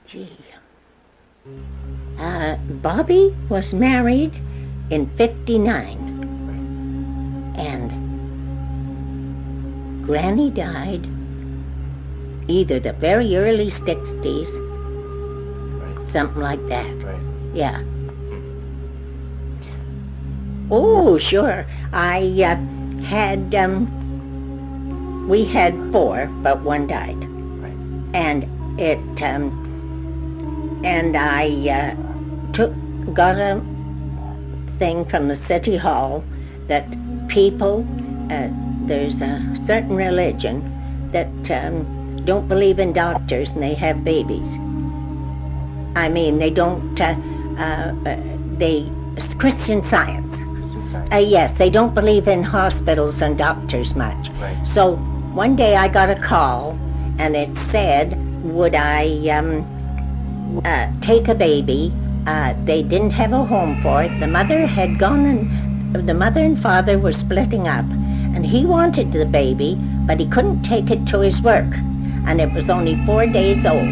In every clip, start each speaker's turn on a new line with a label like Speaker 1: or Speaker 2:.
Speaker 1: Gee. Bobby was married in 59, and Granny died either the very early 60s, something like that.
Speaker 2: Right.
Speaker 1: Yeah. Oh, sure. We had 4, but one died.
Speaker 2: Right.
Speaker 1: And I got a thing from the city hall that people, there's a certain religion that don't believe in doctors and they have babies. I mean, they don't, it's Christian Science. Yes, they don't believe in hospitals and doctors much.
Speaker 2: Right.
Speaker 1: So one day I got a call and it said, would I take a baby? They didn't have a home for it. The mother had gone and the mother and father were splitting up, and he wanted the baby, but he couldn't take it to his work, and it was only 4 days old.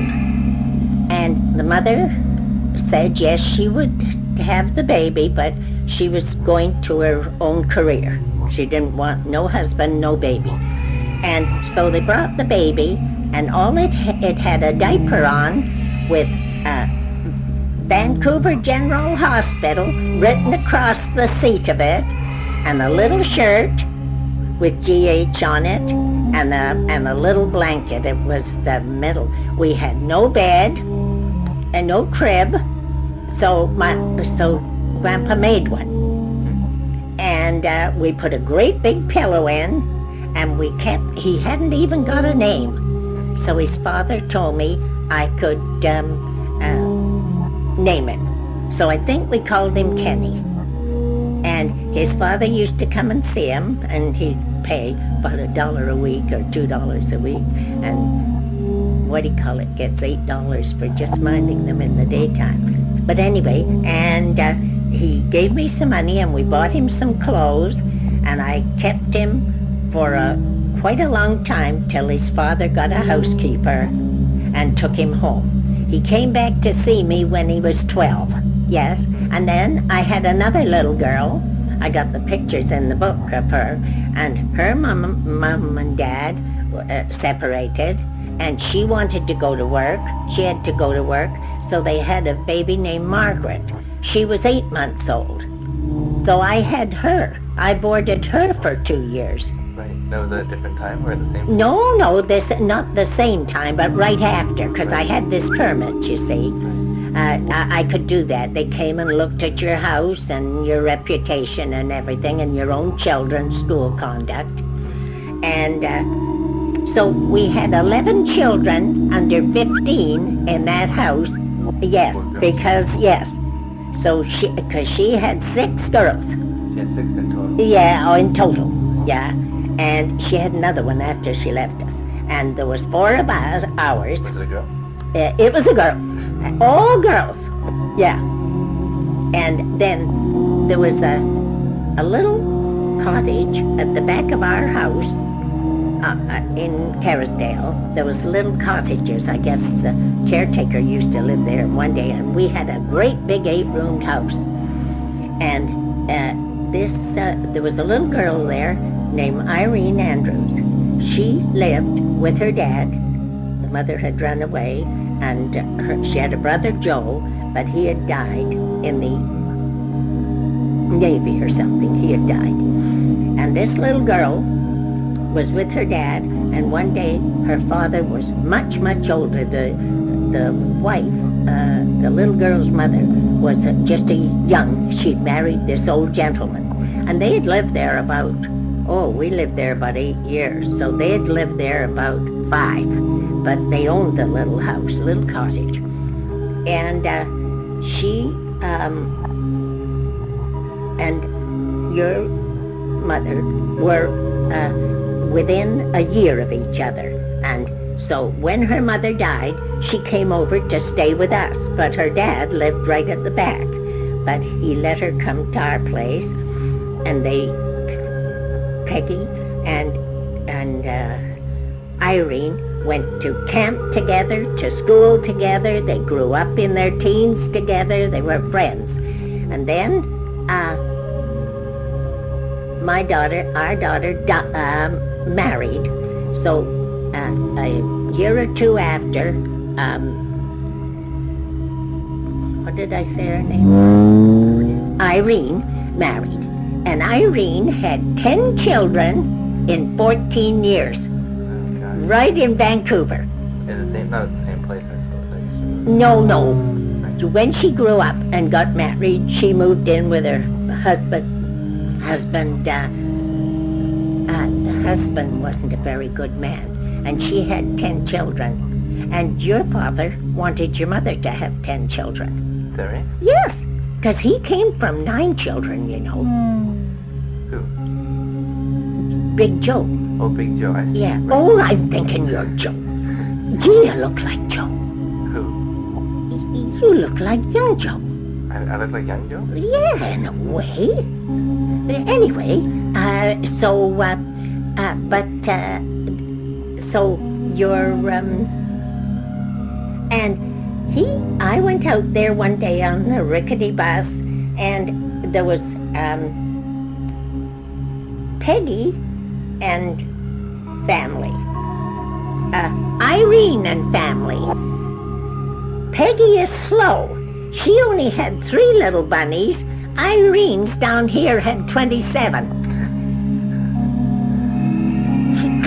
Speaker 1: And the mother said yes, she would have the baby, but she was going to her own career. She didn't want no husband, no baby. And so they brought the baby, and all it had a diaper on with Vancouver General Hospital written across the seat of it, and a little shirt with GH on it, and a little blanket. It was the middle. We had no bed and no crib, so Grandpa made one. And we put a great big pillow in, and he hadn't even got a name. So his father told me I could name him. So I think we called him Kenny. And his father used to come and see him, and he'd pay about $1 a week or $2 a week. And gets $8 for just minding them in the daytime. But anyway, and he gave me some money, and we bought him some clothes, and I kept him for quite a long time till his father got a housekeeper and took him home. He came back to see me when he was 12, yes, and then I had another little girl. I got the pictures in the book of her, and her mom and dad separated, and she wanted to go to work. She had to go to work, so they had a baby named Margaret. She was 8 months old. So I had her. I boarded her for 2 years.
Speaker 2: Right. That was at a different time or at the same time?
Speaker 1: No, not the same time, but right after, because I had this permit, you see. I could do that. They came and looked at your house and your reputation and everything, and your own children's school conduct. And so we had 11 children under 15 in that house. Yes, because, yes. So because she had 6 girls.
Speaker 2: She had 6 in total?
Speaker 1: Yeah, in total, yeah. And she had another one after she left us. And there was 4 of ours.
Speaker 2: Was it a girl?
Speaker 1: It was a girl. All girls, yeah. And then there was a little cottage at the back of our house in Kerrisdale. There was little cottages. I guess the caretaker used to live there one day, and we had a great big 8-roomed house. And there was a little girl there named Irene Andrews. She lived with her dad. The mother had run away, and she had a brother, Joe, but he had died in the Navy or something. He had died. And this little girl was with her dad, and one day her father was much, much older. The wife, the little girl's mother, was just she'd married this old gentleman. And they had lived there we lived there about 8 years, so they had lived there about 5. But they owned the little house, little cottage. And she and your mother were within a year of each other. And so when her mother died, she came over to stay with us, but her dad lived right at the back. But he let her come to our place, and Peggy and Irene went to camp together, to school together. They grew up in their teens together. They were friends. And then our daughter married. So a year or two after, what did I say her name was? Irene married. And Irene had 10 children in 14 years, right in Vancouver.
Speaker 2: Is the same, not the same place, I suppose.
Speaker 1: No. When she grew up and got married, she moved in with her husband. The husband wasn't a very good man, and she had 10 children. And your father wanted your mother to have 10 children.
Speaker 2: Is that right?
Speaker 1: Yes, because he came from 9 children, you know.
Speaker 2: Who?
Speaker 1: Big Joe.
Speaker 2: Oh, Big Joe, I see.
Speaker 1: Yeah.
Speaker 2: Right.
Speaker 1: Oh, I'm thinking you're Joe. Gee, you look like Joe.
Speaker 2: Who?
Speaker 1: You look like young Joe.
Speaker 2: I look like young Joe?
Speaker 1: Yeah, in a way. Anyway, so you're, and I went out there one day on a rickety bus, and there was, Peggy and family. Irene and family. Peggy is slow. She only had 3 little bunnies. Irene's down here had 27.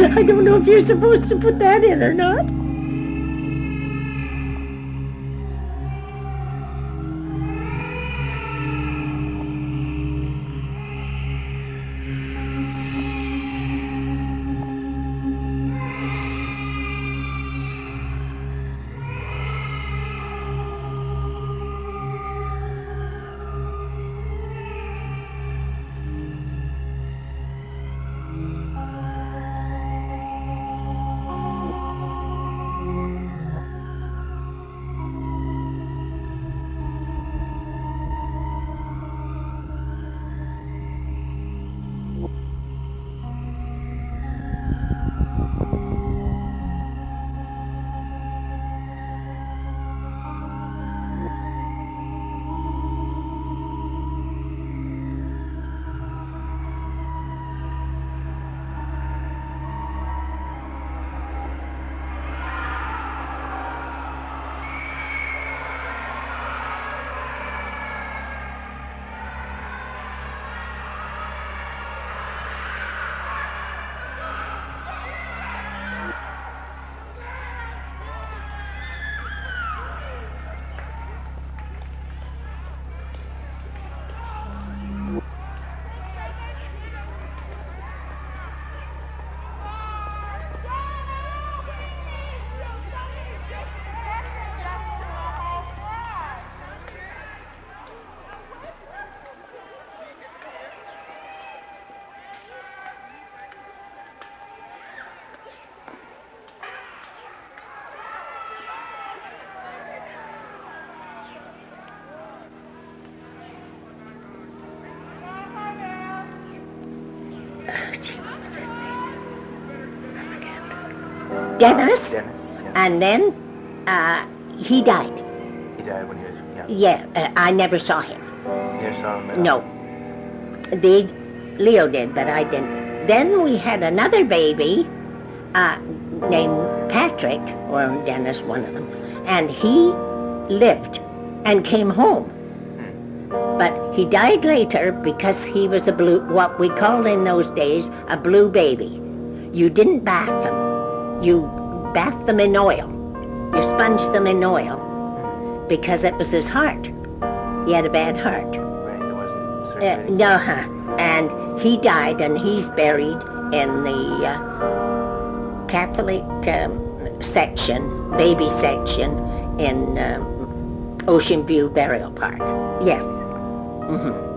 Speaker 1: I don't know if you're supposed to put that in or not. Dennis,
Speaker 2: Yeah.
Speaker 1: and then he died.
Speaker 2: He died when he was young.
Speaker 1: Yeah, I never saw him.
Speaker 2: You never saw him at all?
Speaker 1: No. Leo did, but I didn't. Then we had another baby named Patrick, or Dennis, one of them, and he lived and came home. But he died later because he was what we called in those days a blue baby. You didn't bath them. You bathed them in oil. You sponged them in oil because it was his heart. He had a bad heart.
Speaker 2: Right, it wasn't circulating.
Speaker 1: And he died, and he's buried in the Catholic section, baby section, in Ocean View Burial Park. Yes. Mm-hmm.